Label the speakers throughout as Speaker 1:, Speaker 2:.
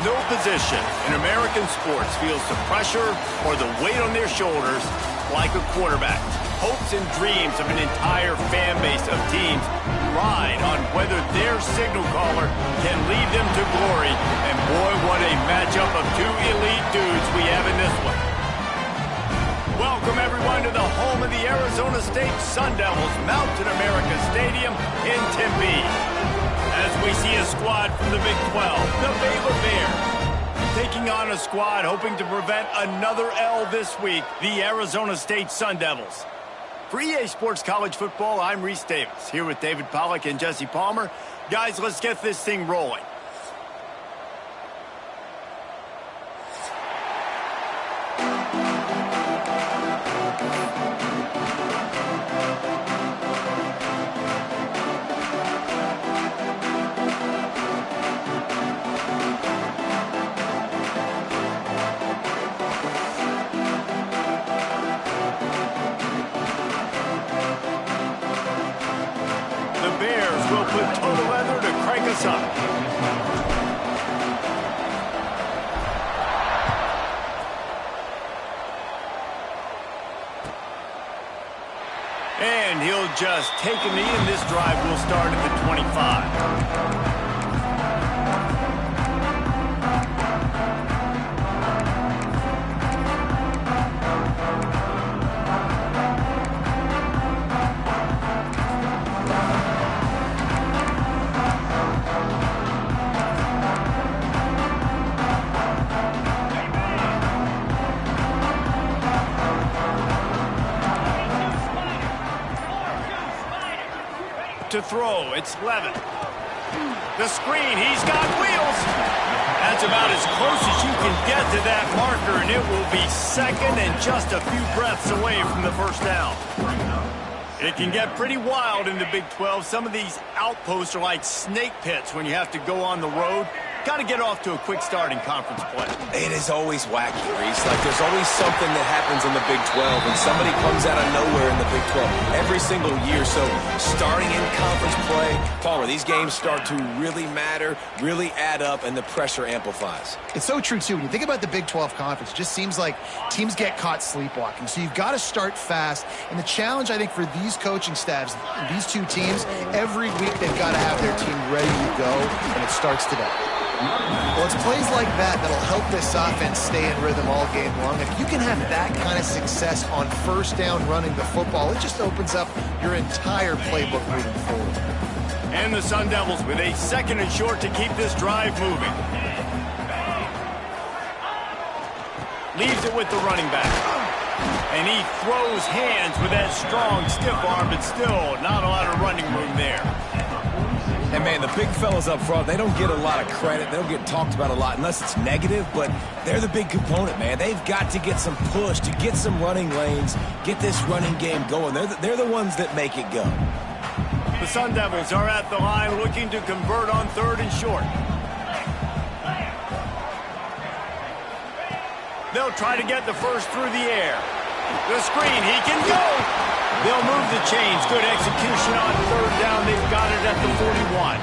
Speaker 1: No position in American sports feels the pressure or the weight on their shoulders like a quarterback. Hopes and dreams of an entire fan base of teams ride on whether their signal caller can lead them to glory. And boy, what a matchup of two elite dudes we have in this one. Welcome, everyone, to the home of the Arizona State Sun Devils, Mountain America Stadium in Tempe. As we see a squad from the Big 12, the Baylor Bears, taking on a squad hoping to prevent another L this week, the Arizona State Sun Devils. For EA Sports College Football, I'm Reese Davis, here with David Pollack and Jesse Palmer. Guys, let's get this thing rolling. And he'll just take a knee, and this drive will start at the 25. To throw, it's Levin. The screen, he's got wheels. That's about as close as you can get to that marker, and it will be second and just a few breaths away from the first down. It can get pretty wild in the Big 12. Some of these outposts are like snake pits when you have to go on the road. Got to get off to a quick start in conference play.
Speaker 2: It is always wacky, Reese. Like, there's always something that happens in the Big 12, and somebody comes out of nowhere in the Big 12 every single year. So, starting in conference play, Palmer, these games start to really matter, really add up, and the pressure amplifies.
Speaker 3: It's so true, too. When you think about the Big 12 conference, it just seems like teams get caught sleepwalking. So, you've got to start fast. And the challenge, I think, for these coaching staffs, these two teams, every week they've got to have their team ready to go, and it starts today. Well, it's plays like that that'll help this offense stay in rhythm all game long. If you can have that kind of success on first down running the football, it just opens up your entire playbook moving forward.
Speaker 1: And the Sun Devils with a second and short to keep this drive moving. Leaves it with the running back. And he throws hands with that strong, stiff arm, but still not a lot of running room there.
Speaker 2: And, man, the big fellas up front, they don't get a lot of credit. They don't get talked about a lot unless it's negative, but they're the big component, man. They've got to get some push, to get some running lanes, get this running game going. They're the ones that make it go.
Speaker 1: The Sun Devils are at the line looking to convert on third and short. They'll try to get the first through the air. The screen, he can go. They'll move the chains. Good execution on third down. They've got it at the 41.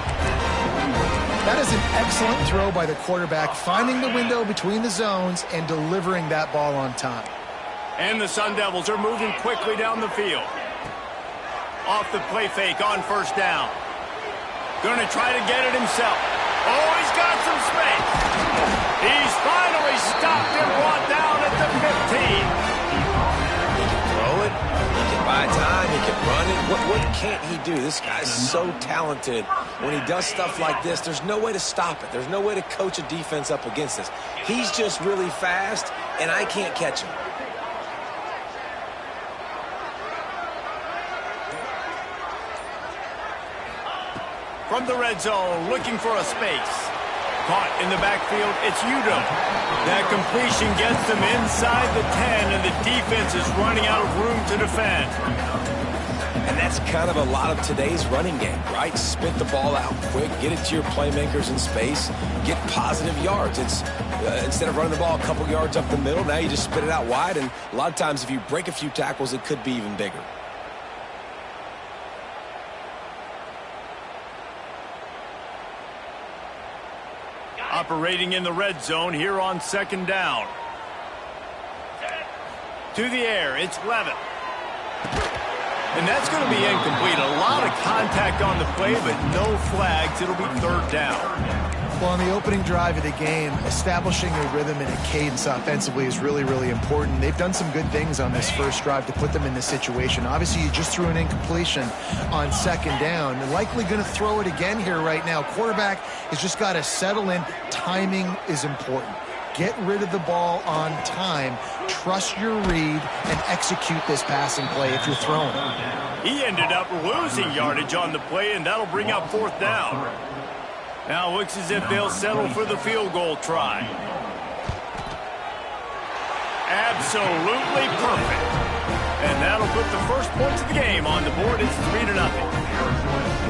Speaker 3: That is an excellent throw by the quarterback, finding the window between the zones and delivering that ball on time.
Speaker 1: And the Sun Devils are moving quickly down the field. Off the play fake on first down. Going to try to get it himself. Oh, he's got some space. He's finally stopped and brought down at the 15.
Speaker 2: By time, he can run it. What can't he do? This guy's so talented. When he does stuff like this, there's no way to stop it. There's no way to coach a defense up against this. He's just really fast, and I can't catch him.
Speaker 1: From the red zone, looking for a space. Caught in the backfield, it's Udo. That completion gets them inside the 10, and the defense is running out of room to defend.
Speaker 2: And that's kind of a lot of today's running game, right? Spit the ball out quick, get it to your playmakers in space, get positive yards. It's instead of running the ball a couple yards up the middle, now you just spit it out wide, and a lot of times if you break a few tackles, it could be even bigger.
Speaker 1: operating in the red zone here on second down. To the air, it's Levitt. And that's going to be incomplete. A lot of contact on the play, but no flags. It'll be third down.
Speaker 3: Well, on the opening drive of the game, establishing a rhythm and a cadence offensively is really, really important. They've done some good things on this first drive to put them in this situation. Obviously, you just threw an incompletion on second down. They're likely going to throw it again here right now. Quarterback has just got to settle in. Timing is important. Get rid of the ball on time. Trust your read and execute this passing play if you're throwing it.
Speaker 1: He ended up losing yardage on the play, and that'll bring up fourth down. Now looks as if they'll settle for the field goal try. Absolutely perfect. And that'll put the first points of the game on the board. It's 3-0.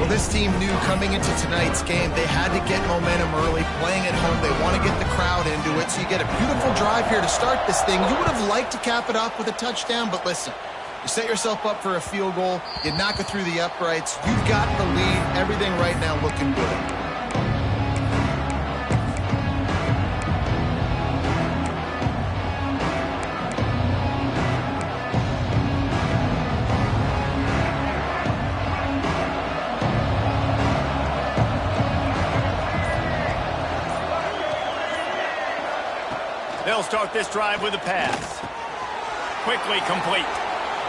Speaker 3: Well, this team knew coming into tonight's game they had to get momentum early, playing at home. They want to get the crowd into it, so you get a beautiful drive here to start this thing. You would have liked to cap it off with a touchdown, but listen, you set yourself up for a field goal, you knock it through the uprights, you've got the lead, everything right now looking good.
Speaker 1: They'll start this drive with a pass. Quickly complete.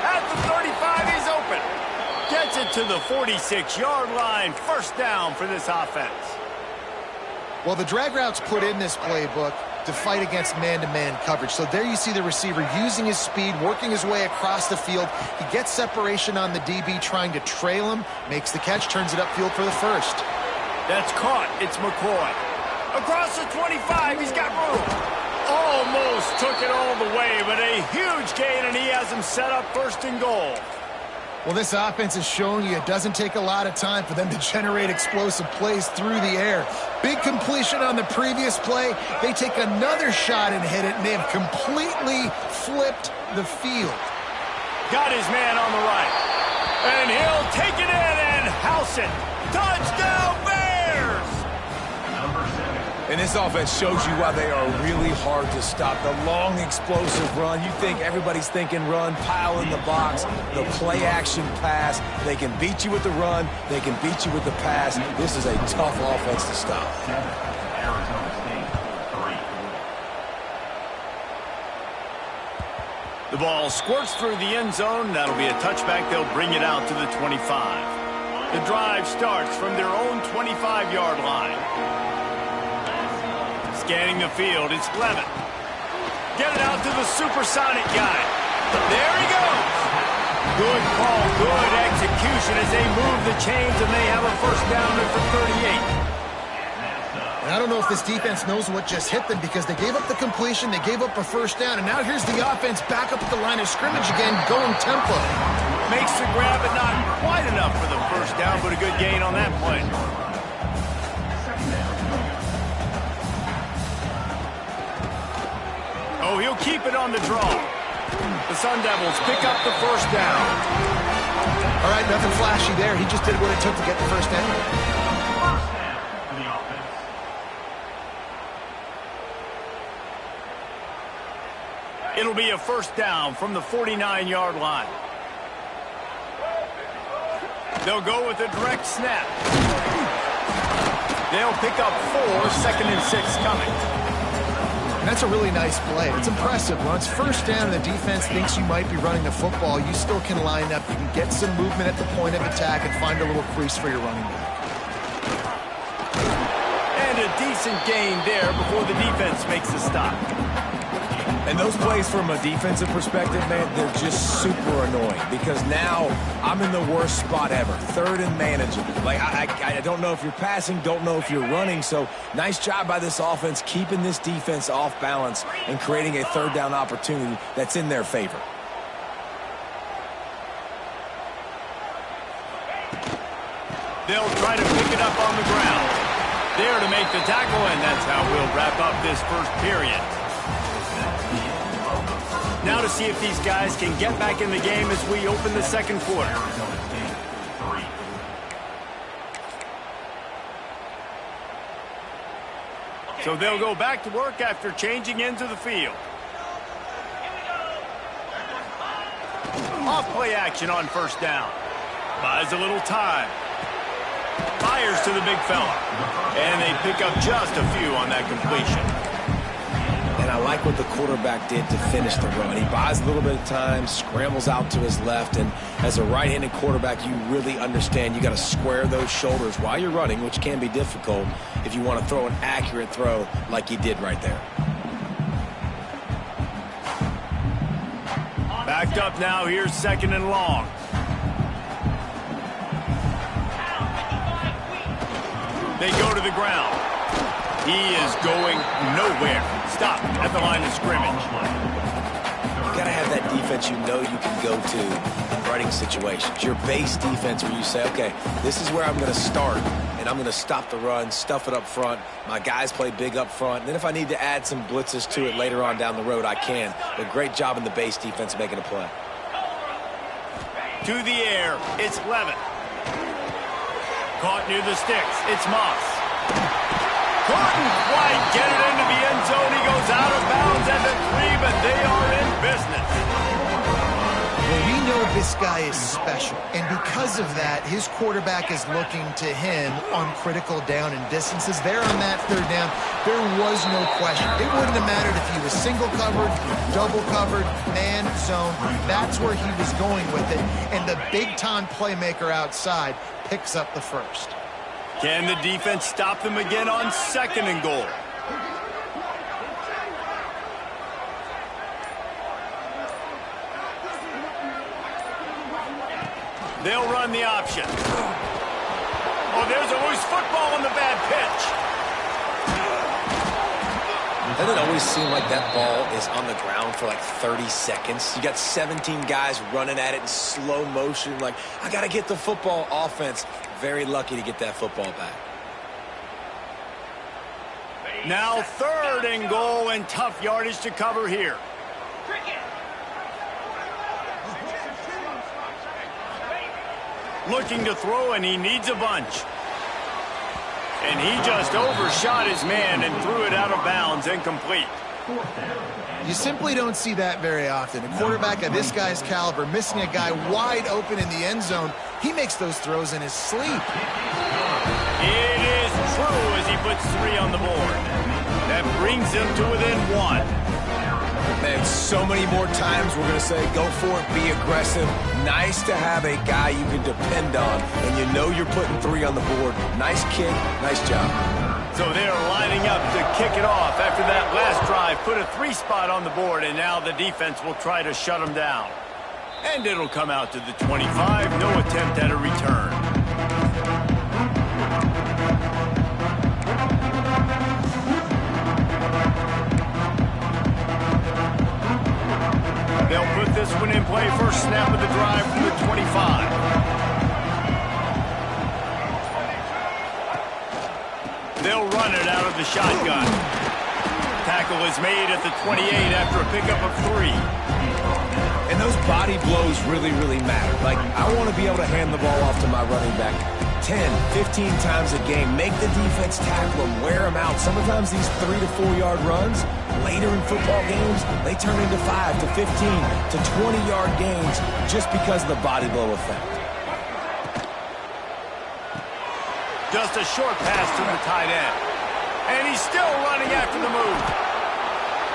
Speaker 1: At the 35, he's open. Gets it to the 46-yard line. First down for this offense.
Speaker 3: Well, the drag routes put in this playbook to fight against man-to-man coverage. So there you see the receiver using his speed, working his way across the field. He gets separation on the DB, trying to trail him, makes the catch, turns it upfield for the first.
Speaker 1: That's caught. It's McCoy. Across the 25, he's got room. Almost took it all the way, but a huge gain, and he has him set up first and goal.
Speaker 3: Well, this offense is showing you it doesn't take a lot of time for them to generate explosive plays through the air. Big completion on the previous play. They take another shot and hit it, and they have completely flipped the field.
Speaker 1: Got his man on the right. And he'll take it in and house it. Touchdown, Bears!
Speaker 2: And this offense shows you why they are really hard to stop. The long, explosive run. You think everybody's thinking run, pile in the box, the play-action pass. They can beat you with the run. They can beat you with the pass. This is a tough offense to stop.
Speaker 1: The ball squirts through the end zone. That'll be a touchback. They'll bring it out to the 25. The drive starts from their own 25-yard line. Scanning the field, it's Levitt. Get it out to the supersonic guy. There he goes. Good call, good execution as they move the chains, and they have a first down at the 38.
Speaker 3: And I don't know if this defense knows what just hit them because they gave up the completion, they gave up a first down, and now here's the offense back up at the line of scrimmage again, going tempo.
Speaker 1: Makes the grab, but not quite enough for the first down, but a good gain on that play. Oh, he'll keep it on the draw. The Sun Devils pick up the first down.
Speaker 3: All right, nothing flashy there. He just did what it took to get the first down.
Speaker 1: It'll be a first down from the 49-yard line. They'll go with a direct snap. They'll pick up 4, second and 6 coming.
Speaker 3: And that's a really nice play. It's impressive. When it's first down and the defense thinks you might be running the football, you still can line up. You can get some movement at the point of attack and find a little crease for your running back.
Speaker 1: And a decent gain there before the defense makes the stop.
Speaker 2: And those plays from a defensive perspective, man, they're just super annoying because now I'm in the worst spot ever, third and manageable. Like, I don't know if you're passing, don't know if you're running, so nice job by this offense keeping this defense off balance and creating a third down opportunity that's in their favor.
Speaker 1: They'll try to pick it up on the ground. There to make the tackle, and that's how we'll wrap up this first period. Now to see if these guys can get back in the game as we open the second quarter. So they'll go back to work after changing into the field. Off play action on first down. Buys a little time. Fires to the big fella. And they pick up just a few on that completion.
Speaker 2: And I like what the quarterback did to finish the run. He buys a little bit of time, scrambles out to his left, and as a right-handed quarterback, you really understand you got to square those shoulders while you're running, which can be difficult if you want to throw an accurate throw like he did right there.
Speaker 1: Backed up now, here's 2nd and long. They go to the ground. He is going nowhere. Stop at the line of scrimmage.
Speaker 2: You got to have that defense you know you can go to in running situations. Your base defense where you say, okay, this is where I'm going to start, and I'm going to stop the run, stuff it up front. My guys play big up front. And then if I need to add some blitzes to it later on down the road, I can. But great job in the base defense making a play.
Speaker 1: To the air, it's Levitt. Caught near the sticks, it's Moss. Couldn't quite get it into the end zone. He goes out of bounds at the 3, but they are in business.
Speaker 3: Well, we know this guy is special, and because of that, his quarterback is looking to him on critical down and distances. There on that 3rd down, there was no question. It wouldn't have mattered if he was single covered, double covered, man, zone. That's where he was going with it, and the big-time playmaker outside picks up the first.
Speaker 1: Can the defense stop them again on 2nd and goal? They'll run the option. Oh, there's a loose football on the bad pitch.
Speaker 2: Doesn't it always seem like that ball is on the ground for like 30 seconds? You got 17 guys running at it in slow motion. Like, I got to get the football. Offense, very lucky to get that football back.
Speaker 1: Now 3rd and goal, and tough yardage to cover here. Looking to throw, and he needs a bunch. And he just overshot his man and threw it out of bounds, incomplete.
Speaker 3: You simply don't see that very often. A quarterback of this guy's caliber missing a guy wide open in the end zone. He makes those throws in his sleep.
Speaker 1: It is true as he puts 3 on the board. That brings him to within 1.
Speaker 2: Man, so many more times we're going to say, go for it, be aggressive. Nice to have a guy you can depend on, and you know you're putting 3 on the board. Nice kick, nice job.
Speaker 1: So they're lining up to kick it off after that last drive. Put a 3 spot on the board, and now the defense will try to shut them down. And it'll come out to the 25. No attempt at a return. They'll put this one in play. First snap of the drive from the 25. They'll run it out of the shotgun. Tackle is made at the 28 after a pickup of 3.
Speaker 2: And those body blows really, really matter. Like, I want to be able to hand the ball off to my running back 10, 15 times a game. Make the defense tackle them, wear them out. Sometimes these 3 to 4 yard runs, later in football games, they turn into 5 to 15 to 20 yard gains just because of the body blow effect.
Speaker 1: Just a short pass to the tight end. And he's still running after the move.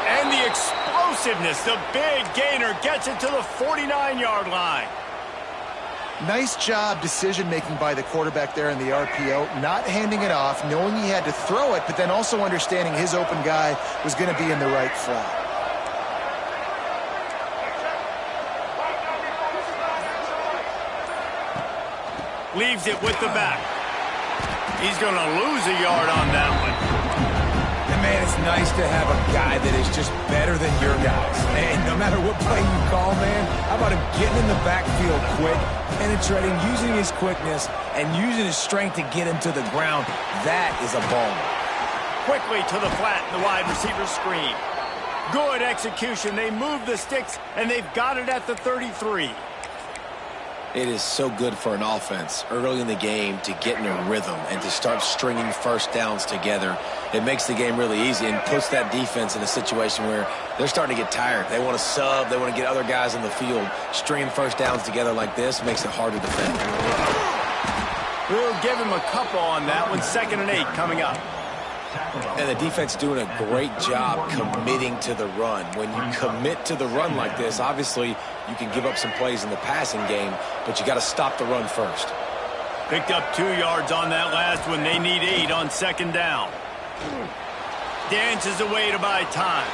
Speaker 1: And the explosiveness, the big gainer gets it to the 49-yard line.
Speaker 3: Nice job decision-making by the quarterback there in the RPO, not handing it off, knowing he had to throw it, but then also understanding his open guy was going to be in the right flat.
Speaker 1: Leaves it with the back. He's going to lose a yard on that one.
Speaker 2: And man, it's nice to have a guy that is just better than your guys. And no matter what play you call, man, how about him getting in the backfield quick, penetrating, using his quickness, and using his strength to get him to the ground. That is a baller.
Speaker 1: Quickly to the flat and the wide receiver screen. Good execution. They move the sticks, and they've got it at the 33.
Speaker 2: It is so good for an offense early in the game to get in a rhythm and to start stringing first downs together. It makes the game really easy and puts that defense in a situation where they're starting to get tired. They want to sub. They want to get other guys on the field. Stringing first downs together like this makes it hard to defend.
Speaker 1: We'll give him a couple on that one. 2nd and 8 coming up.
Speaker 2: And the defense doing a great job committing to the run. When you commit to the run like this, obviously you can give up some plays in the passing game, but you got to stop the run first.
Speaker 1: Picked up 2 yards on that last one. They need 8 on 2nd down. Dances away to buy time.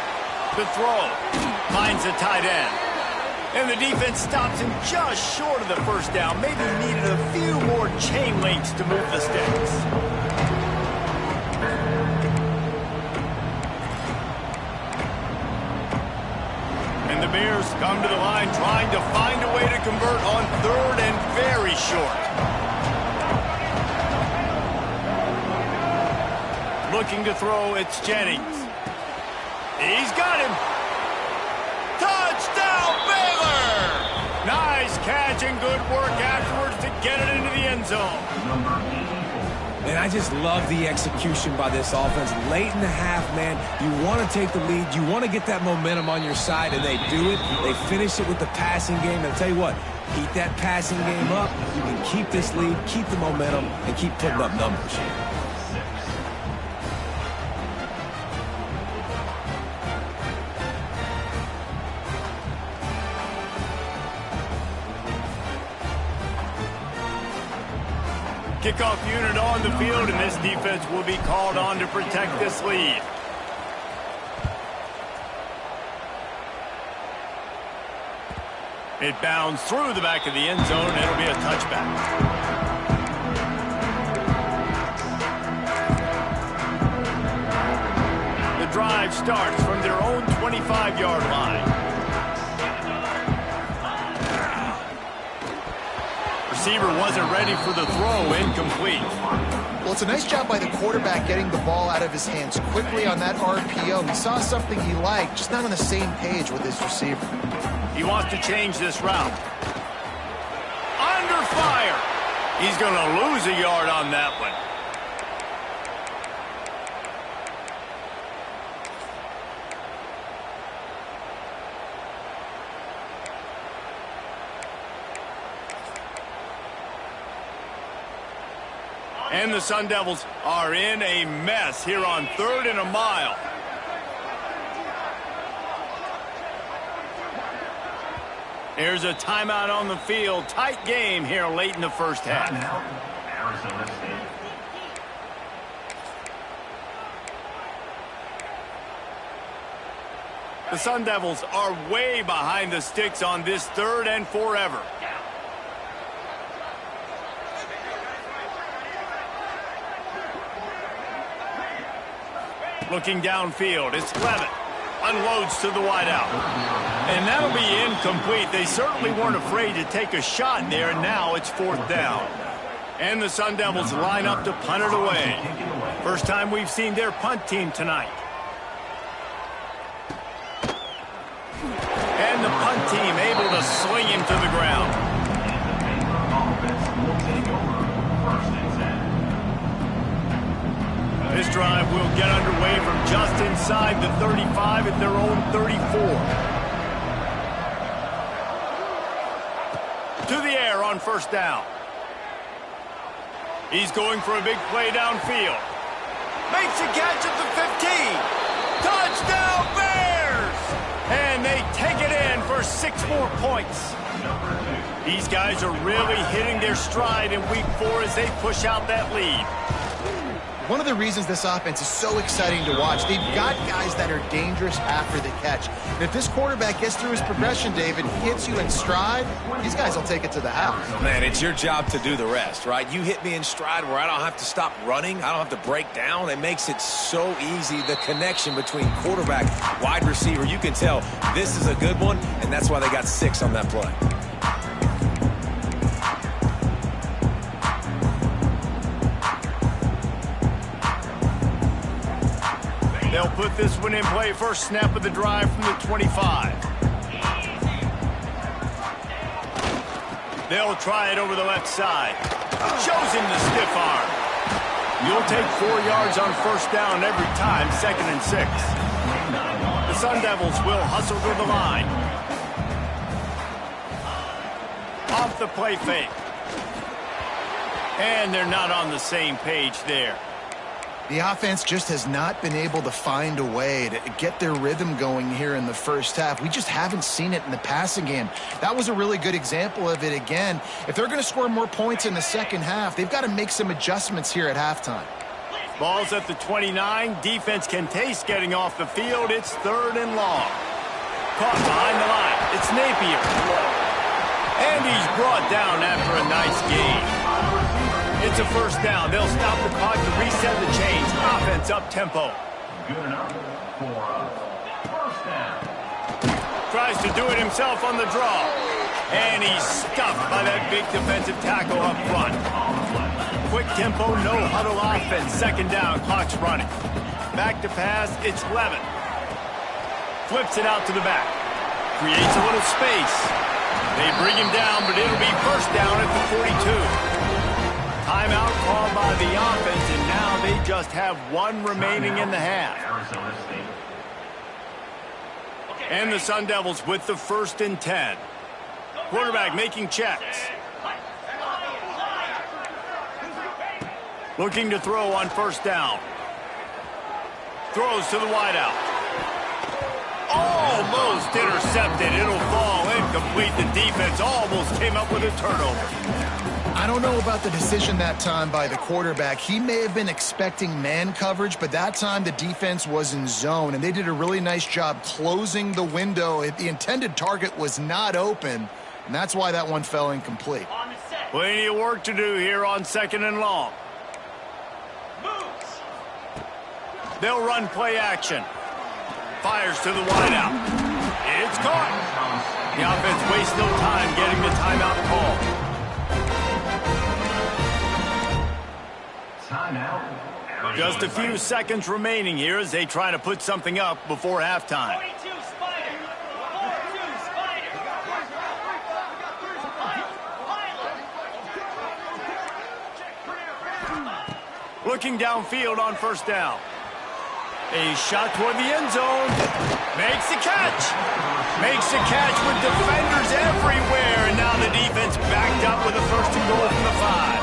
Speaker 1: The throw finds the tight end. And the defense stops him just short of the first down. Maybe needed a few more chain links to move the sticks. And the Bears come to the line trying to find a way to convert on 3rd and very short. Looking to throw, it's Jennings. He's got him. Touchdown, Baylor! Nice catch and good work afterwards to get it into the end zone.
Speaker 2: And I just love the execution by this offense. Late in the half, man, you want to take the lead. You want to get that momentum on your side, and they do it. They finish it with the passing game. And I'll tell you what, keep that passing game up. You can keep this lead, keep the momentum, and keep putting up numbers.
Speaker 1: Kickoff unit on the field, and this defense will be called on to protect this lead. It bounds through the back of the end zone, and it'll be a touchback. The drive starts from their own 25-yard line. Receiver wasn't ready for the throw, incomplete.
Speaker 3: Well, it's a nice job by the quarterback getting the ball out of his hands quickly on that RPO. He saw something he liked, just not on the same page with his receiver.
Speaker 1: He wants to change this route. Under fire. He's going to lose a yard on that one. And the Sun Devils are in a mess here on 3rd and a mile. There's a timeout on the field. Tight game here late in the first half.
Speaker 4: Arizona State.
Speaker 1: The Sun Devils are way behind the sticks on this 3rd and forever. Looking downfield, it's Levitt. Unloads to the wideout. And that'll be incomplete. They certainly weren't afraid to take a shot there, and now it's 4th down. And the Sun Devils line up to punt it away. First time we've seen their punt team tonight. And the punt team able to sling him to the ground. This drive will get underway from just inside the 35 at their own 34. To the air on first down. He's going for a big play downfield. Makes a catch at the 15. Touchdown Bears! And they take it in for 6 more points. These guys are really hitting their stride in week 4 as they push out that lead.
Speaker 3: One of the reasons this offense is so exciting to watch, they've got guys that are dangerous after the catch. And if this quarterback gets through his progression, David, hits you in stride, these guys will take it to the house.
Speaker 2: Man, it's your job to do the rest, right? You hit me in stride where I don't have to stop running. I don't have to break down. It makes it so easy, the connection between quarterback, wide receiver. You can tell this is a good one, and that's why they got 6 on that play.
Speaker 1: They'll put this one in play. First snap of the drive from the 25. They'll try it over the left side. Shows him the stiff arm. You'll take 4 yards on first down every time, 2nd and 6. The Sun Devils will hustle to the line. Off the play fake. And they're not on the same page there.
Speaker 3: The offense just has not been able to find a way to get their rhythm going here in the first half. We just haven't seen it in the passing game. That was a really good example of it again. If they're going to score more points in the second half, they've got to make some adjustments here at halftime.
Speaker 1: Ball's at the 29. Defense can taste getting off the field. It's 3rd and long. Caught behind the line. It's Napier. And he's brought down after a nice gain. It's a first down. They'll stop the clock to reset the chains. Offense up-tempo.
Speaker 4: Good enough for first down.
Speaker 1: Tries to do it himself on the draw. And he's stuffed by that big defensive tackle up front. Quick tempo, no huddle offense. 2nd down, clock's running. Back to pass, it's Levin. Flips it out to the back. Creates a little space. They bring him down, but it'll be first down at the 42. Timeout called by the offense, and now they just have 1 remaining in the half.
Speaker 4: Arizona State.
Speaker 1: And the Sun Devils with the 1st and 10. Quarterback making checks. Looking to throw on first down. Throws to the wideout. Almost intercepted. It'll fall incomplete. The defense almost came up with a turnover.
Speaker 3: I don't know about the decision that time by the quarterback. He may have been expecting man coverage, but that time the defense was in zone, and they did a really nice job closing the window. The intended target was not open, and that's why that one fell incomplete.
Speaker 1: Plenty of work to do here on 2nd and long. They'll run play action. Fires to the wideout. It's caught. The offense wastes no time getting the timeout call.
Speaker 4: Timeout.
Speaker 1: Just a few seconds remaining here as they try to put something up before halftime. Looking downfield on first down. A shot toward the end zone. Makes the catch. Makes the catch with defenders everywhere. And now the defense backed up with a 1st and goal from the 5.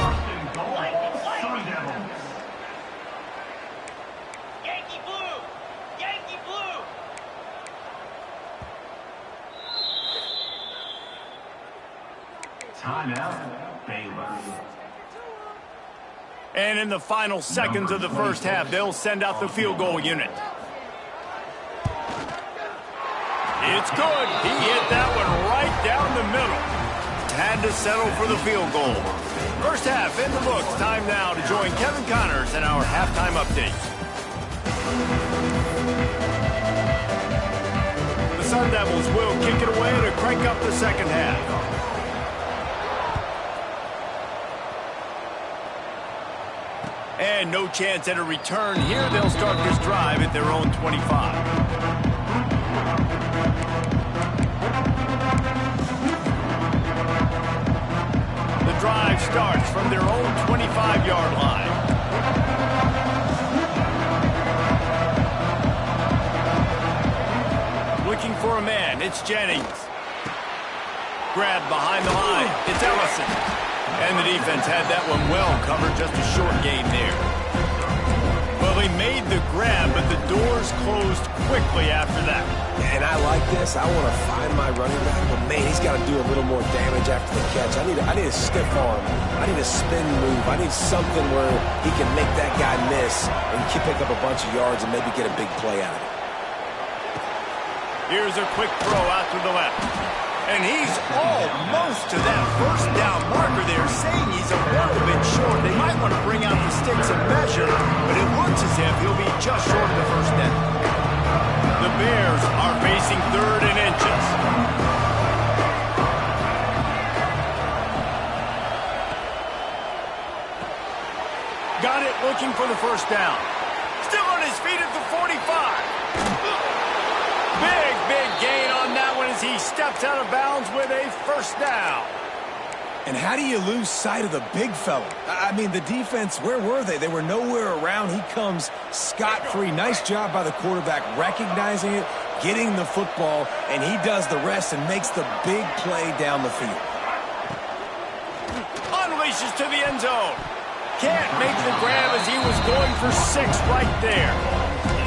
Speaker 4: Timeout, Baylor.
Speaker 1: And in the final seconds of the first half, they'll send out the field goal unit. It's good. He hit that one right down the middle. Had to settle for the field goal. First half in the books. Time now to join Kevin Connors in our halftime update. The Sun Devils will kick it away to crank up the second half. And no chance at a return here. They'll start this drive at their own 25. The drive starts from their own 25-yard line. Looking for a man. It's Jennings. Grabbed behind the line. It's Ellison. And the defense had that one well covered, just a short gain there. Well, he made the grab, but the doors closed quickly after that.
Speaker 2: And I like this. I want to find my running back, but man, he's got to do a little more damage after the catch. I need a stiff arm. I need a spin move. I need something where he can make that guy miss and pick up a bunch of yards and maybe get a big play out of it.
Speaker 1: Here's a quick throw out to the left. And he's almost to that first down marker there, saying he's a little bit short. They might want to bring out the sticks and measure, but it looks as if he'll be just short of the first down. The Bears are facing 3rd and inches. Got it, looking for the first down. Still on his feet at the 45. Big gain on that one as he steps out of bounds with a first down.
Speaker 2: And how do you lose sight of the big fella? I mean, the defense, where were they? They were nowhere around. He comes scot-free. Nice job by the quarterback recognizing it, getting the football, and he does the rest and makes the big play down the field.
Speaker 1: Unleashes to the end zone. Can't make the grab as he was going for 6 right there.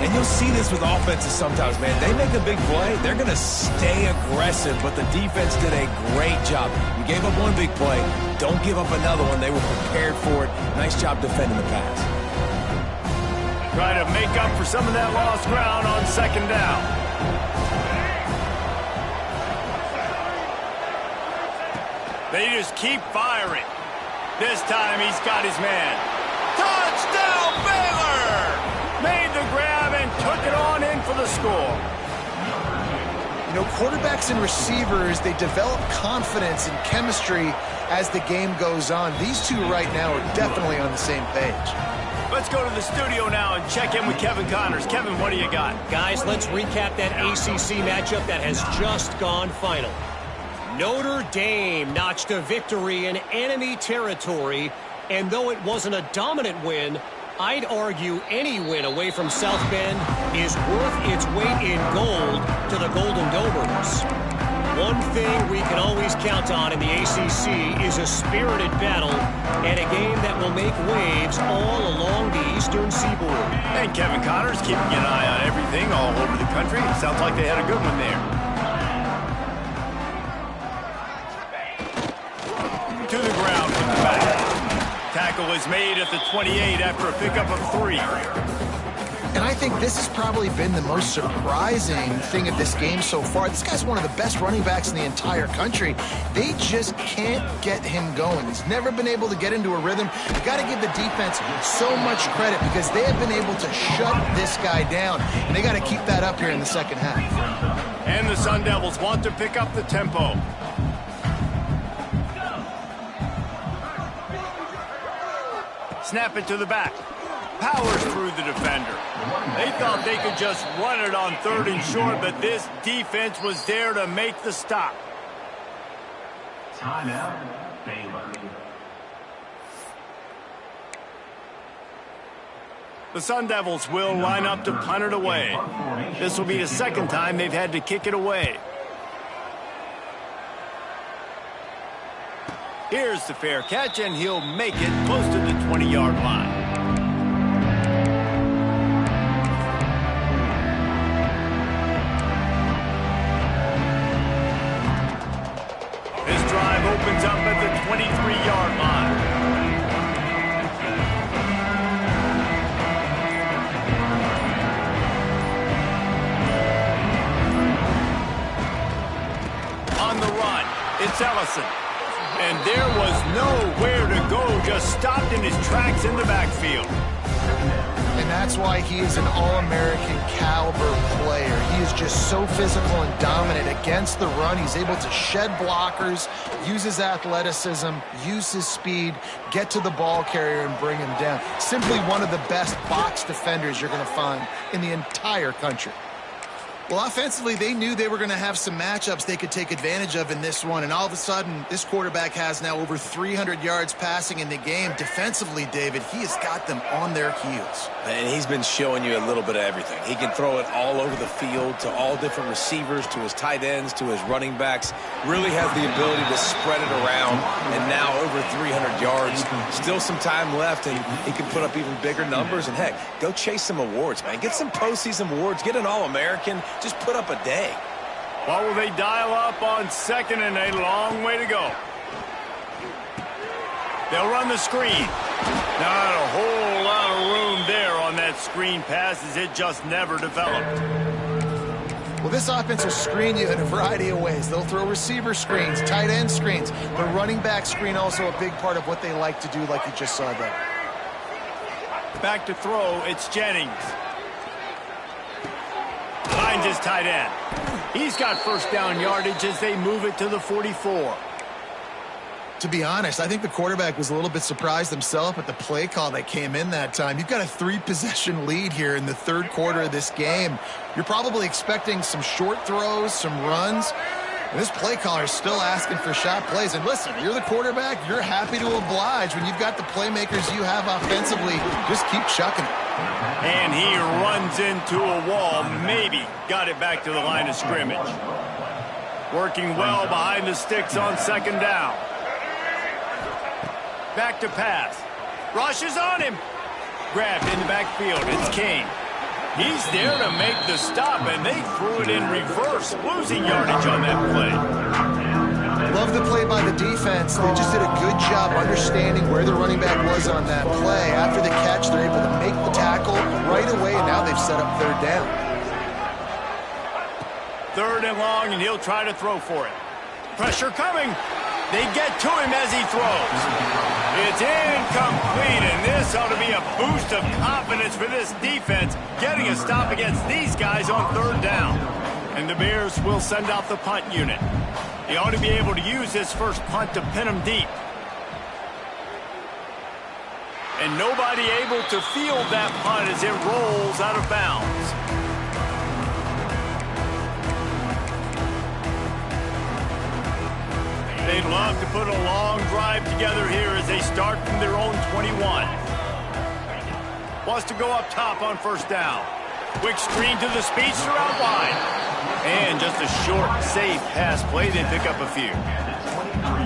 Speaker 2: And you'll see this with offenses sometimes, man. They make a big play, they're going to stay aggressive, but the defense did a great job. You gave up one big play, don't give up another one. They were prepared for it. Nice job defending the pass.
Speaker 1: Trying to make up for some of that lost ground on 2nd down. They just keep firing. This time he's got his man. Touchdown, Baylor! Made the grab and took it on in for the score.
Speaker 3: You know, quarterbacks and receivers, they develop confidence and chemistry as the game goes on. These two right now are definitely on the same page.
Speaker 1: Let's go to the studio now and check in with Kevin Connors. Kevin, what do you got?
Speaker 5: Guys, let's recap that ACC matchup that has just gone final. Notre Dame notched a victory in enemy territory, and though it wasn't a dominant win, I'd argue any win away from South Bend is worth its weight in gold to the Golden Domers. One thing we can always count on in the ACC is a spirited battle and a game that will make waves all along the Eastern Seaboard.
Speaker 1: And Kevin Connors keeping an eye on everything all over the country. Sounds like they had a good one there. To the ground from the back. Tackle is made at the 28 after a pickup of 3.
Speaker 3: And I think this has probably been the most surprising thing of this game so far. This guy's one of the best running backs in the entire country. They just can't get him going. He's never been able to get into a rhythm. You got to give the defense so much credit because they have been able to shut this guy down. And they got to keep that up here in the second half.
Speaker 1: And the Sun Devils want to pick up the tempo. Snap it to the back. Powers through the defender. They thought they could just run it on 3rd and short, but this defense was there to make the stop.
Speaker 4: Timeout, Baylor.
Speaker 1: The Sun Devils will line up to punt it away. This will be the 2nd time they've had to kick it away. Here's the fair catch, and he'll make it close to the 20-yard line. This drive opens up at the 23-yard line. On the run, it's Ellison. And there was nowhere to go, just stopped in his tracks in the backfield.
Speaker 3: And that's why he is an All-American caliber player. He is just so physical and dominant against the run. He's able to shed blockers, use his athleticism, use his speed, get to the ball carrier and bring him down. Simply one of the best box defenders you're going to find in the entire country. Well, offensively, they knew they were going to have some matchups they could take advantage of in this one, and all of a sudden, this quarterback has now over 300 yards passing in the game. Defensively, David, he has got them on their heels.
Speaker 2: And he's been showing you a little bit of everything. He can throw it all over the field to all different receivers, to his tight ends, to his running backs. Really has the ability to spread it around, and now over 300 yards. Still some time left, and he can put up even bigger numbers. And, heck, go chase some awards, man. Get some postseason awards. Get an All-American. Just put up a day.
Speaker 1: What will they dial up on 2nd and a long way to go? They'll run the screen. Not a whole lot of room there on that screen pass as it just never developed.
Speaker 3: Well, this offense will screen you in a variety of ways. They'll throw receiver screens, tight end screens. The running back screen also a big part of what they like to do, like you just saw there.
Speaker 1: Back to throw, it's Jennings. Finds his tight end. He's got 1st down yardage as they move it to the 44.
Speaker 3: To be honest, I think the quarterback was a little bit surprised himself at the play call that came in that time. You've got a 3-possession lead here in the 3rd quarter of this game. You're probably expecting some short throws, some runs. And this play caller is still asking for shot plays. And listen, you're the quarterback. You're happy to oblige when you've got the playmakers you have offensively. Just keep chucking it.
Speaker 1: And he runs into a wall. Maybe got it back to the line of scrimmage. Working well behind the sticks on second down. Back to pass. Rush is on him. Grabbed in the backfield. It's King. He's there to make the stop, and they threw it in reverse, losing yardage on that play.
Speaker 3: Love the play by the defense. They just did a good job understanding where the running back was on that play. After the catch, they're able to make the tackle right away, and now they've set up third down.
Speaker 1: Third and long, and he'll try to throw for it. Pressure coming. They get to him as he throws. It's incomplete, and this ought to be a boost of confidence for this defense, getting a stop against these guys on third down. And the Bears will send out the punt unit. He ought to be able to use his first punt to pin him deep. And nobody able to field that punt as it rolls out of bounds. They'd love to put a long drive together here as they start from their own 21. Wants to go up top on first down. Quick screen to the speedster out wide. And just a short, safe pass play. They pick up a few.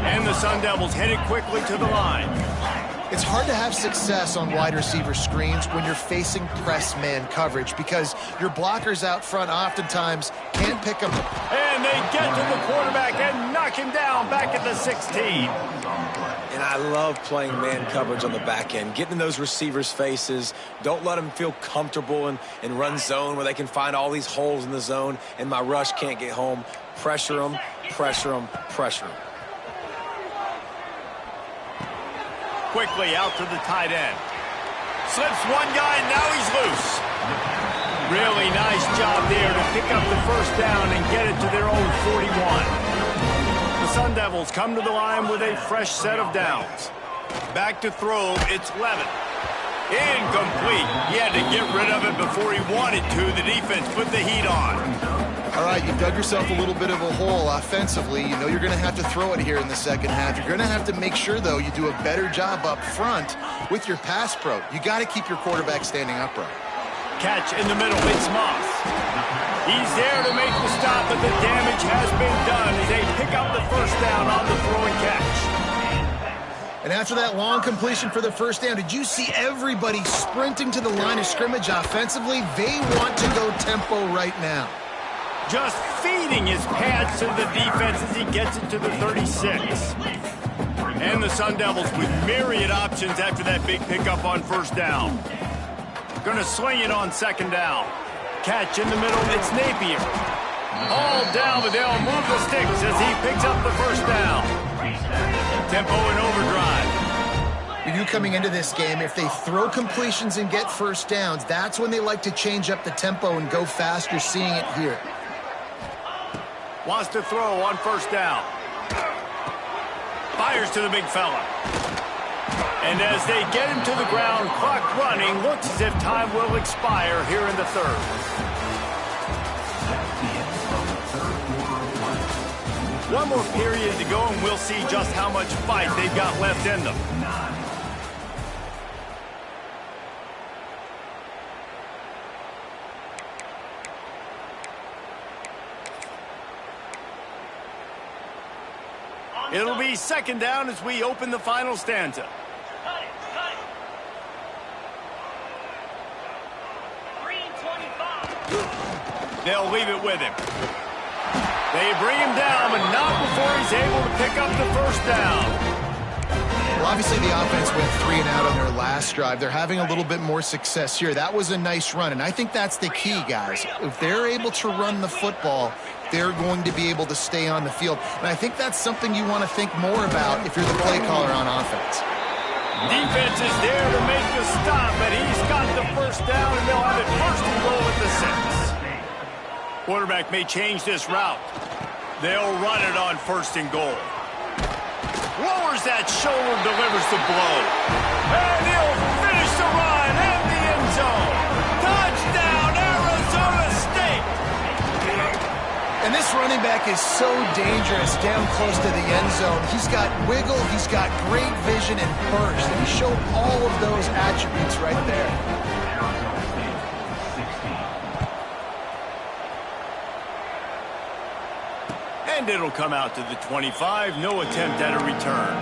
Speaker 1: And the Sun Devils headed quickly to the line.
Speaker 3: It's hard to have success on wide receiver screens when you're facing press man coverage because your blockers out front oftentimes can't pick them.
Speaker 1: And they get to the quarterback and knock him down back at the 16.
Speaker 2: And I love playing man coverage on the back end, getting in those receivers' faces. Don't let them feel comfortable and run zone where they can find all these holes in the zone and my rush can't get home. Pressure them, pressure them, pressure them.
Speaker 1: Quickly out to the tight end. Slips one guy, and now he's loose. Really nice job there to pick up the first down and get it to their own 41. The Sun Devils come to the line with a fresh set of downs. Back to throw, it's Levin. Incomplete. He had to get rid of it before he wanted to. The defense put the heat on.
Speaker 3: All right, you dug yourself a little bit of a hole offensively. You know you're going to have to throw it here in the second half. You're going to have to make sure, though, you do a better job up front with your pass pro. You got to keep your quarterback standing upright.
Speaker 1: Catch in the middle, it's Moss. He's there to make the stop, but the damage has been done as they pick up the first down on the throw and catch.
Speaker 3: And after that long completion for the first down, did you see everybody sprinting to the line of scrimmage offensively? They want to go tempo right now.
Speaker 1: Just feeding his pads to the defense as he gets it to the 36. And the Sun Devils with myriad options after that big pickup on first down. Gonna swing it on second down. Catch in the middle, it's Napier. All down, but they'll move the sticks as he picks up the first down. Tempo and overdrive.
Speaker 3: You coming into this game, if they throw completions and get first downs, that's when they like to change up the tempo and go fast. You're seeing it here.
Speaker 1: Wants to throw on first down. Fires to the big fella. And as they get him to the ground, clock running, looks as if time will expire here in the third. One more period to go, and we'll see just how much fight they've got left in them. It'll be second down as we open the final stanza. They'll leave it with him. They bring him down, but not before he's able to pick up the first down.
Speaker 3: Well, obviously the offense went 3 and out on their last drive. They're having a little bit more success here. That was a nice run, and I think that's the key, guys. If they're able to run the football, they're going to be able to stay on the field. And I think that's something you want to think more about if you're the play caller on offense.
Speaker 1: Defense is there to make the stop, but he's got the first down, and they'll have it first and goal at the 6. Quarterback may change this route. They'll run it on first and goal. Lowers that shoulder, delivers the blow. And he'll finish the run at the end zone. Touchdown, Arizona State!
Speaker 3: And this running back is so dangerous down close to the end zone. He's got wiggle, he's got great vision and burst, and he showed all of those attributes right there.
Speaker 4: Arizona State, 16.
Speaker 1: And it'll come out to the 25. No attempt at a return.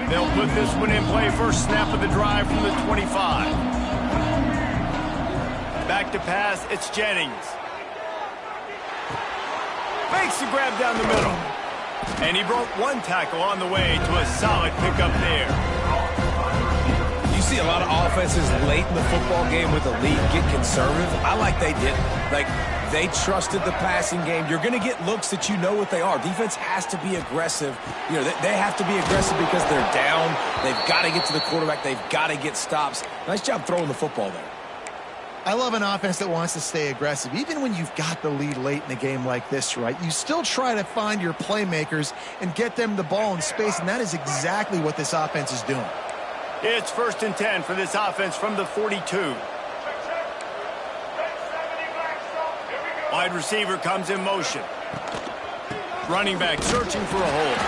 Speaker 1: They'll put this one in play. First snap of the drive from the 25. Back to pass, it's Jennings. Makes the grab down the middle. And he broke one tackle on the way to a solid pickup there.
Speaker 2: You see a lot of offenses late in the football game with the lead get conservative. I like they did. Like, they trusted the passing game. You're going to get looks that you know what they are. Defense has to be aggressive. You know, they have to be aggressive because they're down. They've got to get to the quarterback. They've got to get stops. Nice job throwing the football there.
Speaker 3: I love an offense that wants to stay aggressive. Even when you've got the lead late in the game like this, right, you still try to find your playmakers and get them the ball in space, and that is exactly what this offense is doing.
Speaker 1: It's 1st and 10 for this offense from the 42. Wide receiver comes in motion. Running back searching for a hole.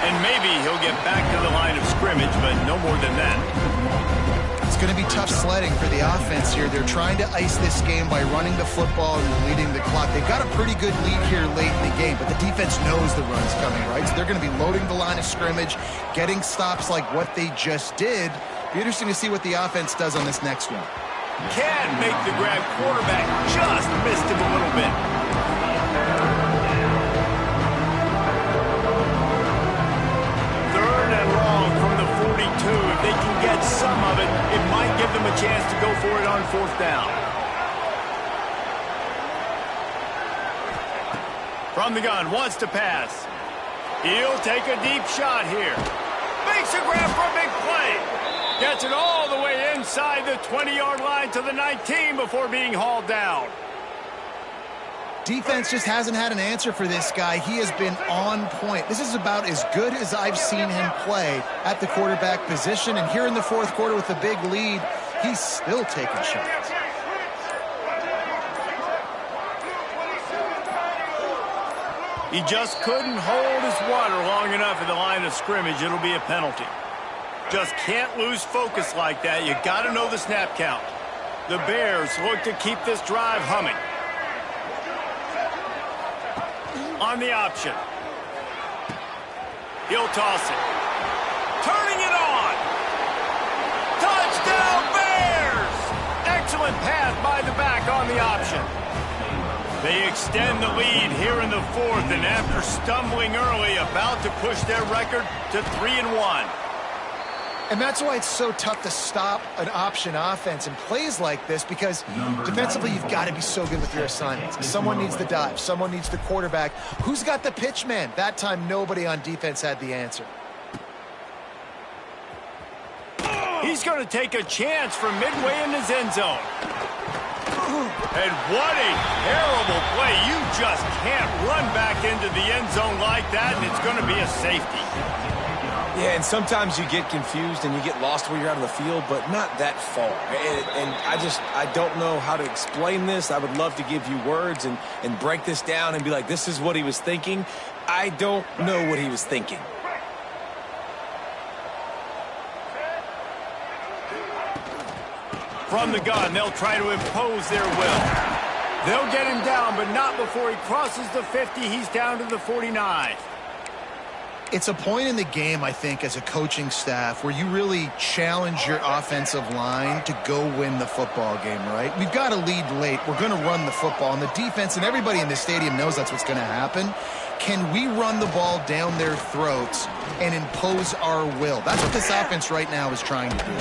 Speaker 1: And maybe he'll get back to the line of scrimmage, but no more than that.
Speaker 3: It's going to be tough sledding for the offense here. They're trying to ice this game by running the football and leading the clock. They've got a pretty good lead here late in the game, but the defense knows the run's coming, right? So they're going to be loading the line of scrimmage, getting stops like what they just did. Be interesting to see what the offense does on this next one.
Speaker 1: Can make the grab. Quarterback just missed him a little bit. Third and long from the 42. If they can get some of it, it might give them a chance to go for it on 4th down. From the gun, wants to pass. He'll take a deep shot here. Makes a grab for a big play. Gets it all the way inside the 20-yard line to the 19 before being hauled down.
Speaker 3: Defense just hasn't had an answer for this guy. He has been on point. This is about as good as I've seen him play at the quarterback position. And here in the 4th quarter with a big lead, he's still taking shots.
Speaker 1: He just couldn't hold his water long enough at the line of scrimmage. It'll be a penalty. Just can't lose focus like that. You got to know the snap count. The Bears look to keep this drive humming. On the option. He'll toss it. Turning it on. Touchdown Bears! Excellent pass by the back on the option. They extend the lead here in the 4th, and after stumbling early, about to push their record to 3-1.
Speaker 3: And that's why it's so tough to stop an option offense and plays like this, because defensively you've got to be so good with your assignments. Someone needs the dive. Someone needs the quarterback. Who's got the pitch man? That time nobody on defense had the answer.
Speaker 1: He's going to take a chance from midway in his end zone. And what a terrible play. You just can't run back into the end zone like that, and it's going to be a safety.
Speaker 2: Yeah, and sometimes you get confused and you get lost where you're out of the field, but not that far. And I don't know how to explain this. I would love to give you words and break this down and be like, this is what he was thinking. I don't know what he was thinking.
Speaker 1: From the gun, they'll try to impose their will. They'll get him down, but not before he crosses the 50. He's down to the 49.
Speaker 3: It's a point in the game, I think, as a coaching staff where you really challenge your offensive line to go win the football game, right? We've got to lead late. We're going to run the football. And the defense and everybody in the stadium knows that's what's going to happen. Can we run the ball down their throats and impose our will? That's what this offense right now is trying to do.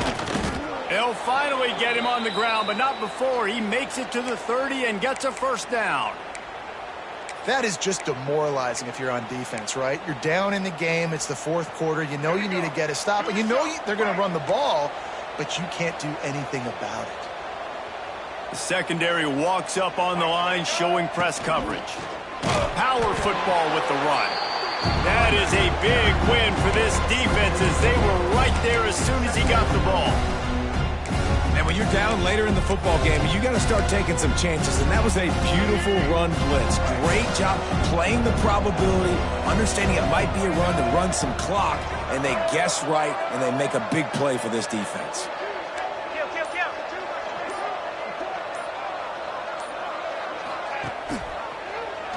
Speaker 1: They'll finally get him on the ground, but not before he makes it to the 30 and gets a 1st down.
Speaker 3: That is just demoralizing if you're on defense, right? You're down in the game. It's the 4th quarter. You know you need to get a stop, and you know they're going to run the ball, but you can't do anything about it.
Speaker 1: The secondary walks up on the line, showing press coverage. Power football with the run. That is a big win for this defense, as they were right there as soon as he got the ball. And
Speaker 2: Man, when you're down later in the football game, you got to start taking some chances, and that was a beautiful run blitz. Great job playing the probability, understanding it might be a run to run some clock, and they guess right, and they make a big play for this defense.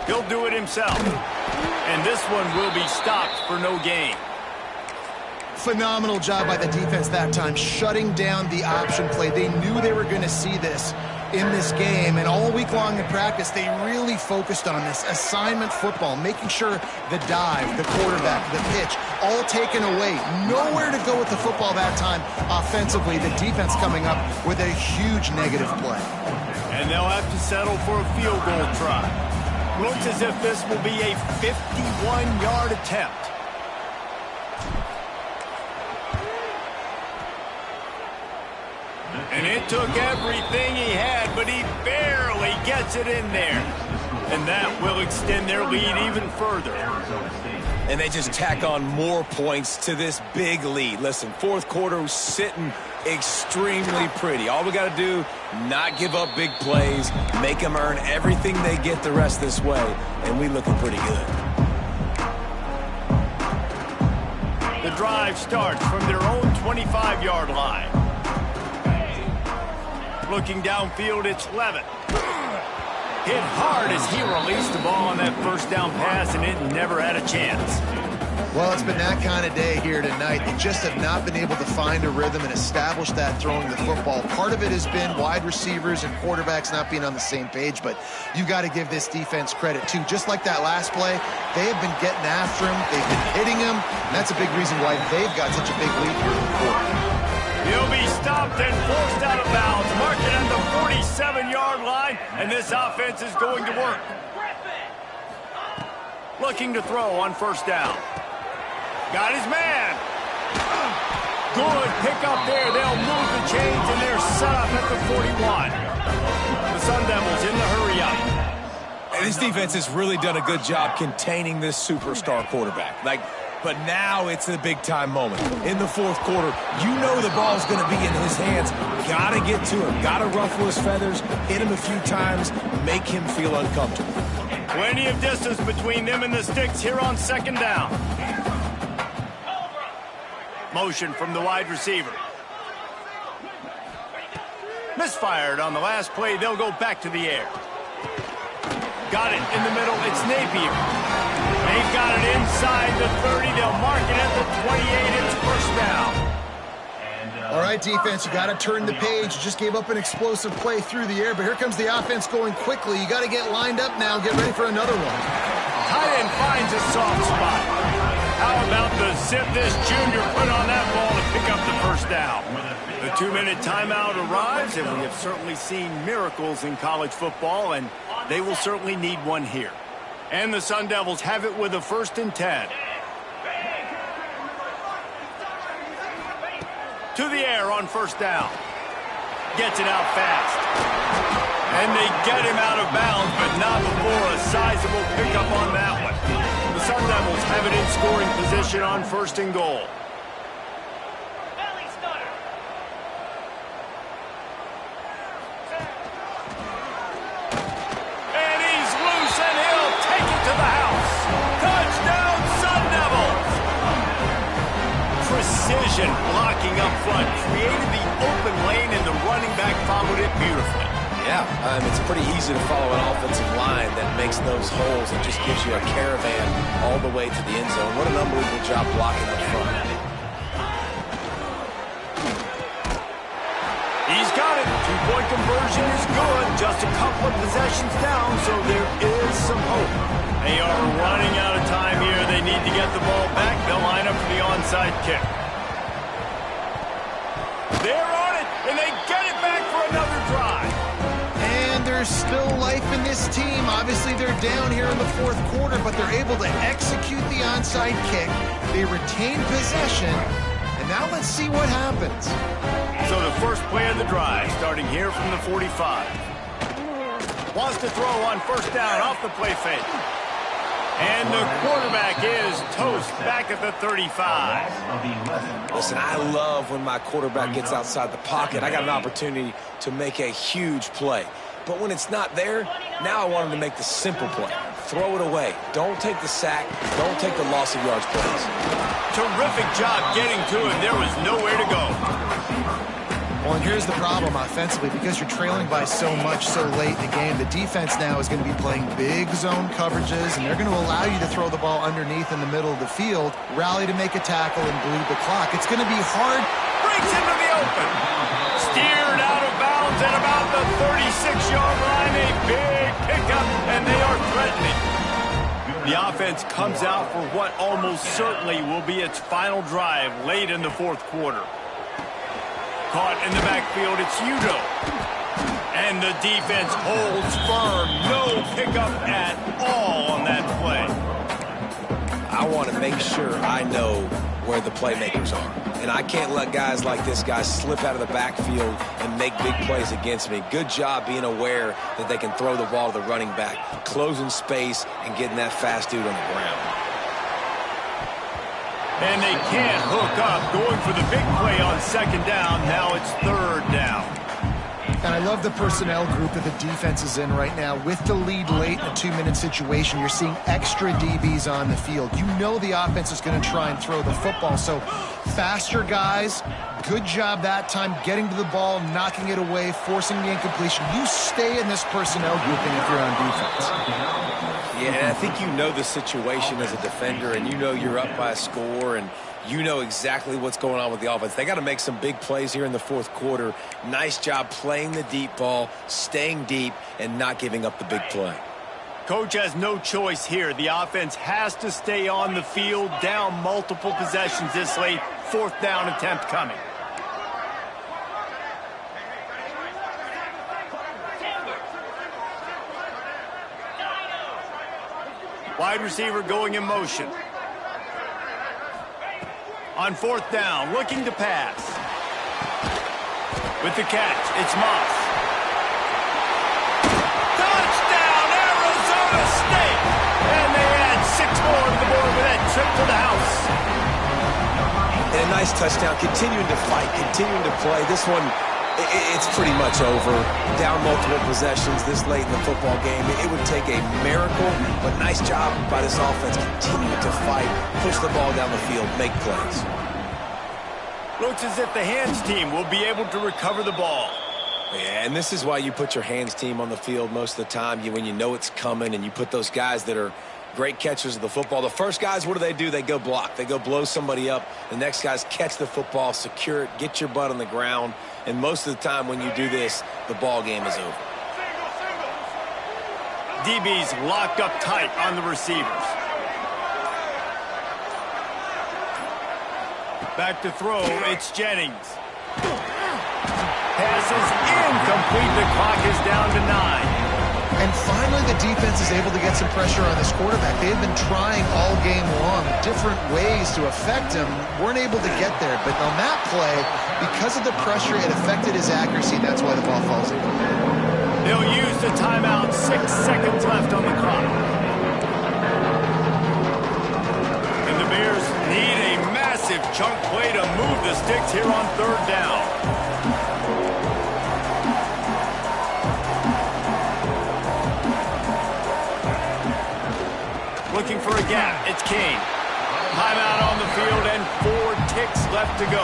Speaker 1: He'll do it himself. And this one will be stopped for no gain.
Speaker 3: Phenomenal job by the defense that time, shutting down the option play. They knew they were going to see this in this game, and all week long in practice, they really focused on this assignment football, making sure the dive, the quarterback, the pitch, all taken away. Nowhere to go with the football that time offensively. The defense coming up with a huge negative play.
Speaker 1: And they'll have to settle for a field goal try. Looks as if this will be a 51-yard attempt. And it took everything he had, but he barely gets it in there. And that will extend their lead even further.
Speaker 2: And they just tack on more points to this big lead. Listen, fourth quarter was sitting extremely pretty. All we got to do, not give up big plays, make them earn everything they get the rest this way, and we looking pretty good.
Speaker 1: The drive starts from their own 25-yard line. Looking downfield, it's Levitt. Hit hard as he released the ball on that first down pass, and it never had a chance.
Speaker 3: Well, it's been that kind of day here tonight. They just have not been able to find a rhythm and establish that throwing the football. Part of it has been wide receivers and quarterbacks not being on the same page, but you've got to give this defense credit, too. Just like that last play, they have been getting after him. They've been hitting him, and that's a big reason why they've got such a big lead here in the quarter.
Speaker 1: He'll be stopped and forced out of bounds, marking at the 47-yard line, and this offense is going to work. Looking to throw on first down. Got his man. Good pickup there. They'll move the chains, and they're set up at the 41. The Sun Devils in the hurry up.
Speaker 2: And this defense has really done a good job containing this superstar quarterback. But now it's a big-time moment. In the fourth quarter, you know the ball's going to be in his hands. Got to get to him. Got to ruffle his feathers, hit him a few times, make him feel uncomfortable.
Speaker 1: Plenty of distance between them and the sticks here on second down. Motion from the wide receiver. Misfired on the last play. They'll go back to the air. Got it in the middle. It's Napier. They've got it inside the 30. They'll mark it at the 28. It's first down.
Speaker 3: All right, defense, you got to turn the page. You just gave up an explosive play through the air, but here comes the offense going quickly. You got to get lined up now. Get ready for another one.
Speaker 1: Tight end finds a soft spot. How about the zip this junior put on that ball to pick up the first down? The 2-minute timeout arrives, and we have certainly seen miracles in college football, and they will certainly need one here. And the Sun Devils have it with a 1st and 10. To the air on first down. Gets it out fast. And they get him out of bounds, but not before a sizable pickup on that one. The Sun Devils have it in scoring position on 1st and goal. And he's loose, and he'll take it to the house. Touchdown, Sun Devils! Precision blocking up front created the open lane, and the running back followed it beautifully.
Speaker 2: Yeah, it's pretty easy to follow an offensive line that makes those holes and just gives you a caravan all the way to the end zone. What an unbelievable job blocking up front.
Speaker 1: He's got it. 2-point conversion is good. Just a couple of possessions down, so there is some hope. They are running out of time here. They need to get the ball back. They'll line up for the onside kick. They're on it, and they get it back for another drive.
Speaker 3: And there's still life in this team. Obviously, they're down here in the fourth quarter, but they're able to execute the onside kick. They retain possession, and now let's see what happens.
Speaker 1: So the first play of the drive, starting here from the 45. Wants to throw on first down off the play fake. And the quarterback is toast back at the 35.
Speaker 2: Listen, I love when my quarterback gets outside the pocket. I got an opportunity to make a huge play. But when it's not there, now I want him to make the simple play. Throw it away. Don't take the sack. Don't take the loss of yards plays.
Speaker 1: Terrific job getting to him. There was nowhere to go.
Speaker 3: Well, and here's the problem offensively. Because you're trailing by so much so late in the game, the defense now is going to be playing big zone coverages, and they're going to allow you to throw the ball underneath in the middle of the field, rally to make a tackle, and bleed the clock. It's going to be hard.
Speaker 1: Breaks into the open. Steered out of bounds at about the 36-yard line. A big pickup, and they are threatening. The offense comes out for what almost certainly will be its final drive late in the fourth quarter. Caught in the backfield, it's Udo. And the defense holds firm. No pickup at all on that play.
Speaker 2: I want to make sure I know where the playmakers are. And I can't let guys like this guy slip out of the backfield and make big plays against me. Good job being aware that they can throw the ball to the running back, closing space, and getting that fast dude on the ground.
Speaker 1: And they can't hook up, going for the big play on second down. Now it's third down.
Speaker 3: And I love the personnel group that the defense is in right now. With the lead late in a 2-minute situation, you're seeing extra DBs on the field. You know the offense is going to try and throw the football. So faster guys, good job that time getting to the ball, knocking it away, forcing the incompletion. You stay in this personnel grouping if you're on defense.
Speaker 2: Yeah, and I think you know the situation as a defender, and you know you're up by a score, and you know exactly what's going on with the offense. They got to make some big plays here in the fourth quarter. Nice job playing the deep ball, staying deep, and not giving up the big play.
Speaker 1: Coach has no choice here. The offense has to stay on the field, down multiple possessions this late. Fourth down attempt coming. Wide receiver going in motion. On fourth down, looking to pass. With the catch, it's Moss. Touchdown, Arizona State! And they add 6 more to the board with that trip to the house.
Speaker 2: And a nice touchdown, continuing to fight, continuing to play. This one, it's pretty much over. Down multiple possessions this late in the football game. It would take a miracle, but nice job by this offense. Continue to fight, push the ball down the field, make plays.
Speaker 1: Looks as if the hands team will be able to recover the ball.
Speaker 2: Yeah, and this is why you put your hands team on the field most of the time, when you know it's coming, and you put those guys that are great catchers of the football. The first guys, what do? They go block. They go blow somebody up. The next guys catch the football, secure it, get your butt on the ground. And most of the time when you do this, the ball game is over.
Speaker 1: DB's locked up tight on the receivers. Back to throw, it's Jennings. Pass is incomplete. The clock is down to 9.
Speaker 3: And finally, the defense is able to get some pressure on this quarterback. They had been trying all game long different ways to affect him. Weren't able to get there. But on that play, because of the pressure, it affected his accuracy. That's why the ball falls in.
Speaker 1: They'll use the timeout. 6 seconds left on the clock. And the Bears need a massive chunk play to move the sticks here on third down. Looking for a gap, it's Kane. Timeout on the field and 4 ticks left to go.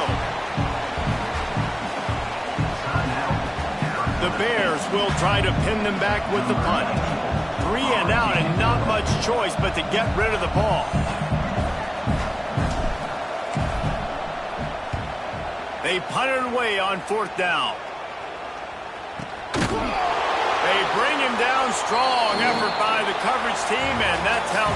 Speaker 1: The Bears will try to pin them back with the punt. 3 and out and not much choice but to get rid of the ball. They punt it away on fourth down. They bring him down. Strong effort by the coverage team, and that's how